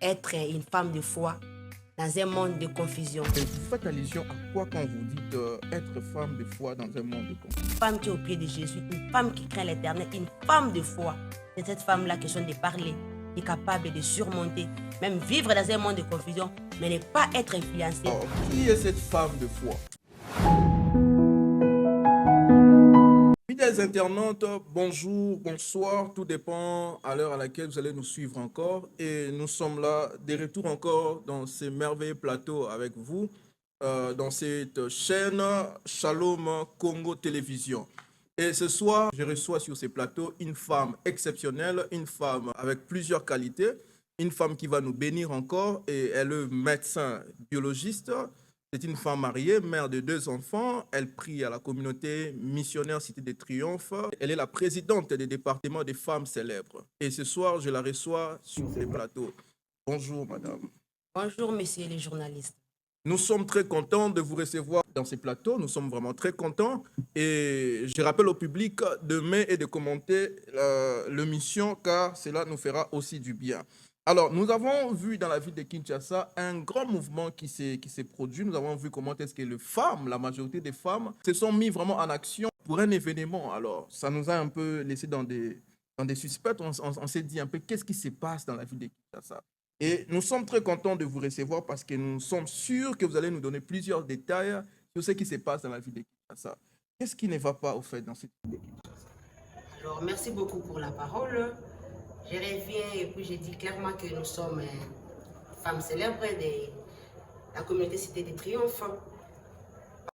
être une femme de foi dans un monde de confusion. Et vous faites allusion à quoi quand vous dites être femme de foi dans un monde de confusion? Une femme qui est au pied de Jésus, une femme qui craint l'Éternel, une femme de foi. C'est cette femme-là qui sont de parler, qui est capable de surmonter, même vivre dans un monde de confusion, mais ne pas être influencée. Alors, qui est cette femme de foi? Fidèles internautes, bonjour, bonsoir, tout dépend à l'heure à laquelle vous allez nous suivre encore. Et nous sommes là, de retour encore dans ces merveilleux plateaux avec vous, dans cette chaîne Shalom Congo Télévision. Et ce soir, je reçois sur ces plateaux une femme exceptionnelle, une femme avec plusieurs qualités, une femme qui va nous bénir encore, et elle est médecin biologiste. C'est une femme mariée, mère de 2 enfants. Elle prie à la communauté missionnaire Cité des Triomphes. Elle est la présidente des départements des femmes célèbres. Et ce soir, je la reçois sur ces plateaux. Bonjour, madame. Bonjour, messieurs les journalistes. Nous sommes très contents de vous recevoir dans ces plateaux. Nous sommes vraiment très contents. Et je rappelle au public d'aimer et de commenter l'émission, car cela nous fera aussi du bien. Alors, nous avons vu dans la ville de Kinshasa un grand mouvement qui s'est produit. Nous avons vu comment est-ce que les femmes, la majorité des femmes, se sont mis vraiment en action pour un événement. Alors, ça nous a un peu laissé dans des suspects. On s'est dit un peu qu'est-ce qui se passe dans la ville de Kinshasa. Et nous sommes très contents de vous recevoir parce que nous sommes sûrs que vous allez nous donner plusieurs détails sur ce qui se passe dans la ville de Kinshasa. Qu'est-ce qui ne va pas au fait dans cette ville de Kinshasa? Alors, merci beaucoup pour la parole. Je reviens et puis je dis clairement que nous sommes femmes célèbres de la communauté Cité des Triomphes. Par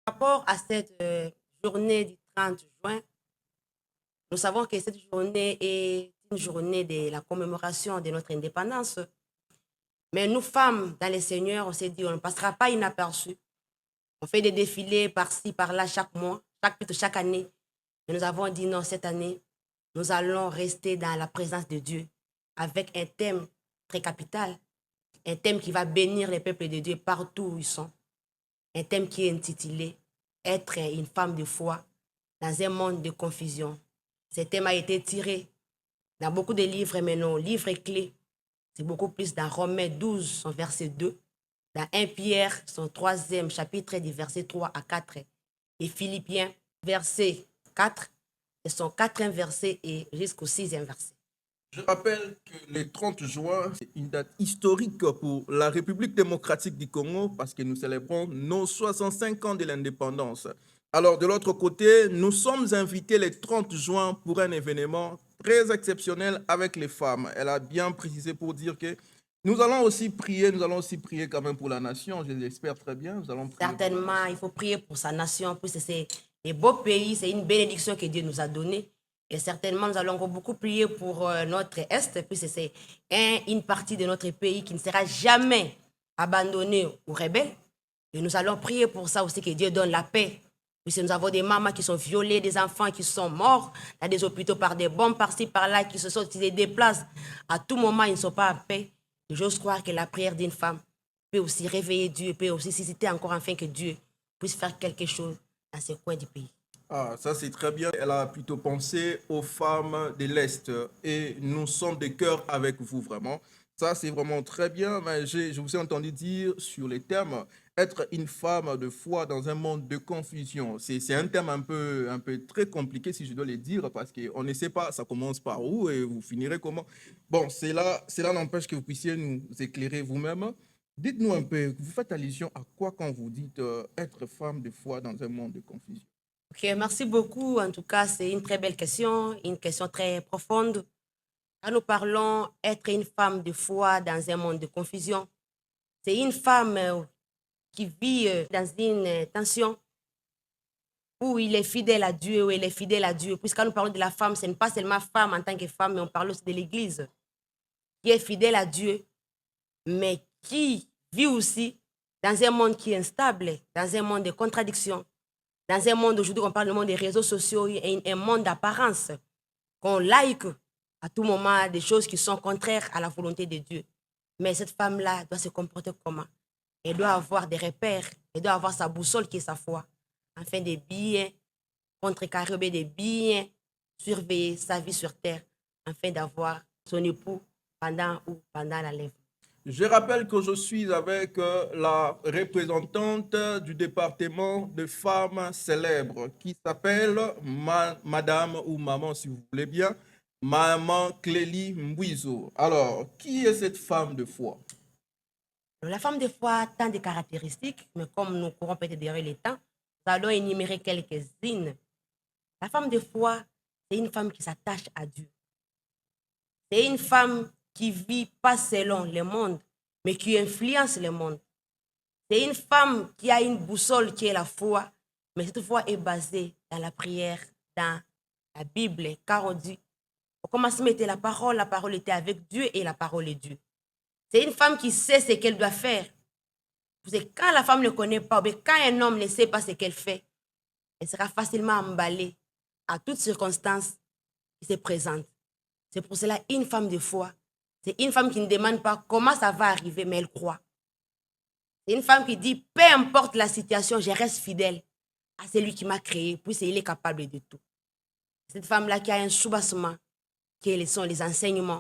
rapport à cette journée du 30 juin, nous savons que cette journée est une journée de la commémoration de notre indépendance. Mais nous, femmes, dans le Seigneur, on s'est dit, on ne passera pas inaperçu. On fait des défilés par-ci, par-là, chaque mois, chaque année. Mais nous avons dit non, cette année, nous allons rester dans la présence de Dieu avec un thème très capital, un thème qui va bénir les peuples de Dieu partout où ils sont. Un thème qui est intitulé « Être une femme de foi dans un monde de confusion ». Ce thème a été tiré dans beaucoup de livres, mais nos livres clés, c'est beaucoup plus dans Romains 12, son verset 2, dans 1 Pierre, son 3e chapitre, du verset 3 à 4, et Philippiens, verset 4, et son 4e verset et jusqu'au 6e verset. Je rappelle que le 30 juin, c'est une date historique pour la République démocratique du Congo parce que nous célébrons nos 65 ans de l'indépendance. Alors, de l'autre côté, nous sommes invités le 30 juin pour un événement très exceptionnel avec les femmes. Elle a bien précisé pour dire que nous allons aussi prier quand même pour la nation, je l'espère très bien. Nous allons prier. Certainement, il faut prier pour sa nation, puisque c'est un beau pays, c'est une bénédiction que Dieu nous a donnée. Et certainement, nous allons beaucoup prier pour notre Est, puisque c'est une partie de notre pays qui ne sera jamais abandonnée aux rebelles. Et nous allons prier pour ça aussi, que Dieu donne la paix. Puisque nous avons des mamans qui sont violées, des enfants qui sont morts dans des hôpitaux par des bombes par-ci, par-là, qui se déplacent. À tout moment, ils ne sont pas en paix. J'ose croire que la prière d'une femme peut aussi réveiller Dieu, peut aussi susciter encore afin que Dieu puisse faire quelque chose dans ce coin du pays. Ah, ça c'est très bien. Elle a plutôt pensé aux femmes de l'Est et nous sommes de cœur avec vous vraiment. Ça c'est vraiment très bien. Mais je vous ai entendu dire sur les termes être une femme de foi dans un monde de confusion. C'est un terme un peu très compliqué si je dois le dire parce qu'on ne sait pas ça commence par où et vous finirez comment. Bon, cela n'empêche que vous puissiez nous éclairer vous-même. Dites-nous un peu, vous faites allusion à quoi quand vous dites être femme de foi dans un monde de confusion? Ok, merci beaucoup. En tout cas, c'est une très belle question, une question très profonde. Quand nous parlons être une femme de foi dans un monde de confusion, c'est une femme qui vit dans une tension où il est fidèle à Dieu, où elle est fidèle à Dieu. Puisque quand nous parlons de la femme, ce n'est pas seulement femme en tant que femme, mais on parle aussi de l'Église, qui est fidèle à Dieu, mais qui vit aussi dans un monde qui est instable, dans un monde de contradictions, dans un monde aujourd'hui, on parle du monde des réseaux sociaux, un monde d'apparence, qu'on like à tout moment des choses qui sont contraires à la volonté de Dieu. Mais cette femme-là doit se comporter comment? Elle doit avoir des repères, elle doit avoir sa boussole qui est sa foi, afin de bien contrecarrer, de bien surveiller sa vie sur terre, afin d'avoir son époux pendant la lèvre. Je rappelle que je suis avec la représentante du département de femmes célèbres qui s'appelle Madame ou Maman, si vous voulez bien, Maman Clélie Mbouizo. Alors, qui est cette femme de foi? La femme de foi a tant de caractéristiques, mais comme nous courons peut-être derrière le temps, nous allons énumérer quelques-unes. La femme de foi, c'est une femme qui s'attache à Dieu. C'est une femme qui vit pas selon le monde, mais qui influence le monde. C'est une femme qui a une boussole qui est la foi, mais cette foi est basée dans la prière, dans la Bible, car on dit, au commencement était la parole était avec Dieu et la parole est Dieu. C'est une femme qui sait ce qu'elle doit faire. Parce que quand la femme ne connaît pas, mais quand un homme ne sait pas ce qu'elle fait, elle sera facilement emballée à toutes circonstances qui se présentent. C'est pour cela une femme de foi. C'est une femme qui ne demande pas comment ça va arriver, mais elle croit. C'est une femme qui dit, peu importe la situation, je reste fidèle à celui qui m'a créé, puisqu'il est capable de tout. Cette femme-là qui a un soubassement, qui sont les enseignements,